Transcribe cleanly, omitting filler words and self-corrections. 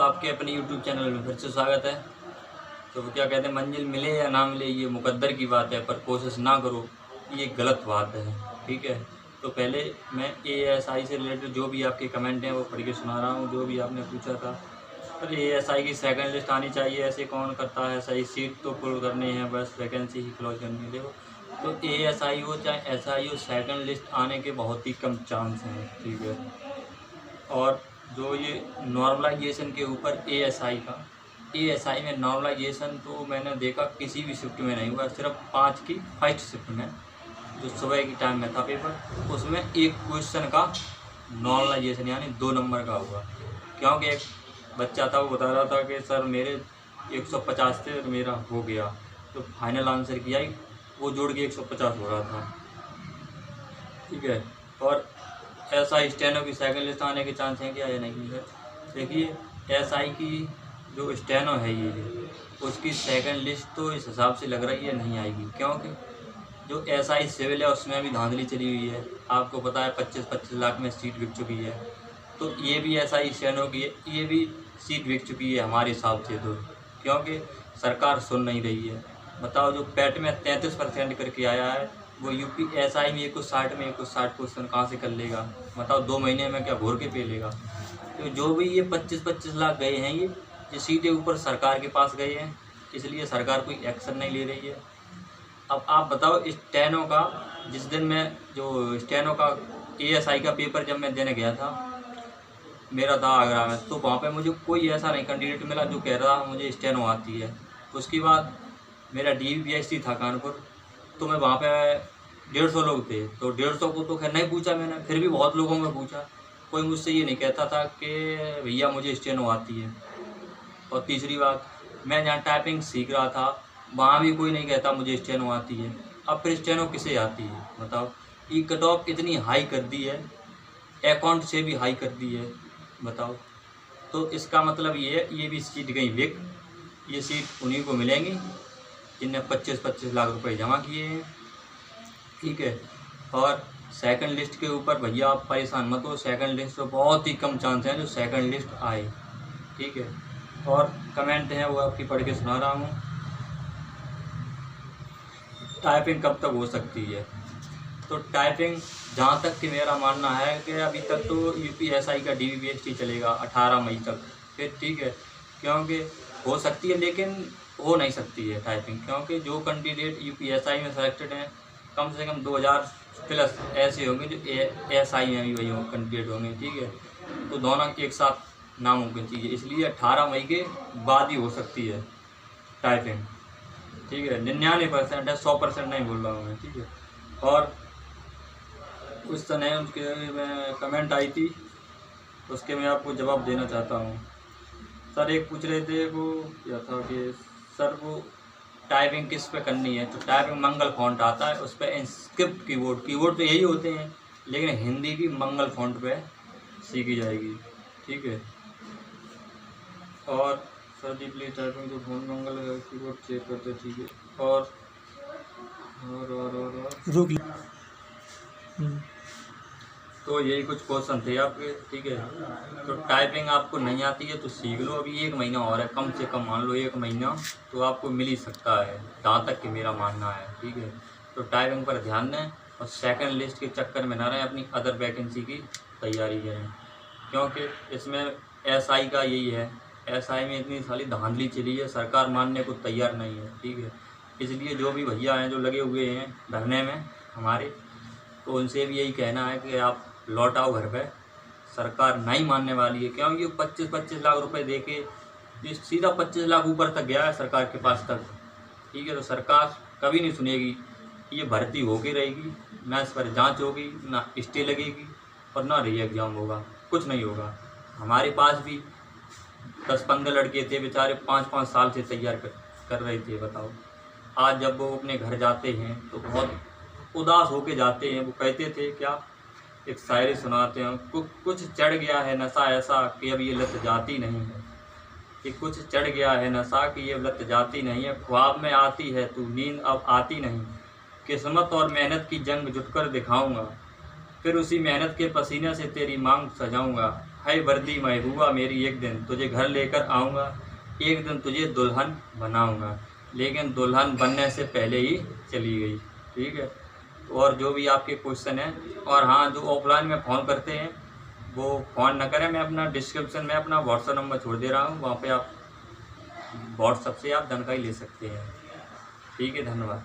आपके अपने YouTube channel में फिर से स्वागत है। तो क्या कहते हैं, मंजिल मिले या ना मिले ये मुकद्दर की बात है, पर कोशिश ना करो ये गलत बात है। ठीक है, तो पहले मैं एएसआई से रिलेटेड जो भी आपके कमेंट हैं वो पढ़ के सुना रहा हूँ, जो भी आपने पूछा था। पर एएसआई की सेकंड लिस्ट आनी चाहिए, ऐसे कौन करता है? सही सीट तो फुल करनी है, बस वैकेंसी ही क्लोज करनी है। देखो, तो एएसआई हो चाहे एसआई हो, सेकंड लिस्ट आने के बहुत ही कम चांस हैं। ठीक है, और जो ये नॉर्मलाइजेशन के ऊपर एएसआई में नॉर्मलाइजेशन तो मैंने देखा किसी भी शिफ्ट में नहीं हुआ, सिर्फ 5 की फर्स्ट शिफ्ट में जो सुबह की टाइम में था पेपर, उसमें एक क्वेश्चन का नॉर्मलाइजेशन यानी 2 नंबर का हुआ। क्योंकि एक बच्चा था, वो बता रहा था कि सर मेरे 150 थे और मेरा हो गया, तो फाइनल आंसर किया ही वो जोड़ के 150 हो रहा था। ठीक है, और एसआई स्टेनो की सेकंड लिस्ट आने के चांस हैं क्या या नहीं है? देखिए, एसआई की जो स्टेनो है ये, उसकी सेकंड लिस्ट तो इस हिसाब से लग रही है नहीं आएगी, क्योंकि जो एसआई सिविल है उसमें भी धांधली चली हुई है। आपको पता है 25-25 लाख में सीट बिक चुकी है, तो ये भी एसआई स्टेनो की है, ये भी सीट बिक चुकी है हमारे हिसाब से तो, क्योंकि सरकार सुन नहीं रही है। बताओ, जो पैट में 33% करके आया है, वो यूपी एसआई में 160 में 160 क्वेश्चन कहाँ से कर लेगा? बताओ, 2 महीने में क्या घोर के पे लेगा? तो जो भी ये 25-25 लाख गए हैं, ये सीधे ऊपर सरकार के पास गए हैं, इसलिए सरकार कोई एक्शन नहीं ले रही है। अब आप बताओ, स्टेनो का जिस दिन मैं जो स्टेनो का एएसआई का पेपर जब मैं देने गया था, मेरा था आगरा में, तो वहाँ पे मुझे कोई ऐसा नहीं कैंडिडेट मिला जो कह रहा मुझे स्टेनो आती है। उसके बाद मेरा डीवीपीएससी था कानपुर, तो मैं वहाँ पे 150 लोग थे, तो 150 को तो खैर नहीं पूछा मैंने, फिर भी बहुत लोगों में पूछा, कोई मुझसे ये नहीं कहता था कि भैया मुझे स्टेनो आती है। और तीसरी बात, मैं जहाँ टाइपिंग सीख रहा था वहाँ भी कोई नहीं कहता मुझे स्टेनो आती है। अब फिर स्टेनो किसे आती है बताओ? ये कट ऑफ इतनी हाई कर दी है, अकाउंट से भी हाई कर दी है, बताओ। तो इसका मतलब ये है, ये भी सीट गई बिक, ये सीट उन्हीं को मिलेंगी जिनने 25-25 लाख रुपए जमा किए हैं। ठीक है, और सेकंड लिस्ट के ऊपर भैया आप परेशान मत हो, सेकंड लिस्ट तो बहुत ही कम चांस हैं जो सेकंड लिस्ट आए। ठीक है, और कमेंट हैं वो आपकी पढ़ के सुना रहा हूँ। टाइपिंग कब तक हो सकती है? तो टाइपिंग जहाँ तक कि मेरा मानना है कि अभी तक तो यूपीएसआई का डीवीपीएससी चलेगा 18 मई तक। फिर ठीक है, क्योंकि हो सकती है लेकिन हो नहीं सकती है टाइपिंग, क्योंकि जो कैंडिडेट यूपीएसआई में सेलेक्टेड हैं कम से कम 2000 प्लस ऐसे होंगे जो एएसआई में भी वही कैंडिडेट होंगे। ठीक है, तो दोनों एक साथ नामुमकिन चीज़ है, इसलिए 18 मई के बाद ही हो सकती है टाइपिंग। ठीक है, 99% है, 100% नहीं बोल रहा हूँ मैं। ठीक है, और उस समय उसके मैं कमेंट आई थी, उसके मैं आपको जवाब देना चाहता हूँ। सर एक पूछ रहे थे वो क्या था कि सर वो टाइपिंग किस पे करनी है? तो टाइपिंग मंगल फॉन्ट आता है, उस पर इंस्क्रिप्ट कीबोर्ड तो यही होते हैं, लेकिन हिंदी की मंगल फॉन्ट पे सीखी जाएगी। ठीक है, और सर जी प्लीज टाइपिंग तो फोन मंगल कीबोर्ड चेक करते। ठीक है, और रुक तो यही कुछ क्वेश्चन थे आपके। ठीक है, तो टाइपिंग आपको नहीं आती है तो सीख लो, अभी 1 महीना और है, कम से कम मान लो 1 महीना तो आपको मिल ही सकता है, जहाँ तक कि मेरा मानना है। ठीक है, तो टाइपिंग पर ध्यान दें और सेकंड लिस्ट के चक्कर में ना रहें, अपनी अदर वैकेंसी की तैयारी करें, क्योंकि इसमें एसआई का यही है, एसआई में इतनी सारी धांधली चली है, सरकार मानने को तैयार नहीं है। ठीक है, इसलिए जो भी भैया हैं जो लगे हुए हैं धरने में हमारे, तो उनसे भी यही कहना है कि आप लौट आओ घर पे, सरकार नहीं मानने वाली है, क्योंकि 25-25 लाख रुपए दे के सीधा 25 लाख ऊपर तक गया है सरकार के पास तक। ठीक है, तो सरकार कभी नहीं सुनेगी, ये भर्ती होके रहेगी, ना इस पर जांच होगी, ना स्टे लगेगी और ना री एग्ज़ाम होगा, कुछ नहीं होगा। हमारे पास भी 10-15 लड़के थे बेचारे, 5-5 साल से तैयार कर रहे थे। बताओ, आज जब वो अपने घर जाते हैं तो बहुत उदास होके जाते हैं। वो कहते थे क्या, एक शायरी सुनाते हैं, कुछ चढ़ गया है नशा ऐसा कि अब ये लत जाती नहीं है, कि कुछ चढ़ गया है नशा कि ये लत जाती नहीं है, ख्वाब में आती है तू नींद अब आती नहीं, किस्मत और मेहनत की जंग जुटकर दिखाऊंगा, फिर उसी मेहनत के पसीने से तेरी मांग सजाऊंगा, हाय वर्दी महबूबा मेरी, एक दिन तुझे घर लेकर आऊँगा, एक दिन तुझे दुल्हन बनाऊँगा, लेकिन दुल्हन बनने से पहले ही चली गई। ठीक है। और जो भी आपके क्वेश्चन हैं, और हाँ, जो ऑफलाइन में फ़ोन करते हैं वो फ़ोन ना करें। मैं अपना डिस्क्रिप्शन में अपना व्हाट्सएप नंबर छोड़ दे रहा हूँ, वहाँ पे आप व्हाट्सएप से आप जानकारी ले सकते हैं। ठीक है, धन्यवाद।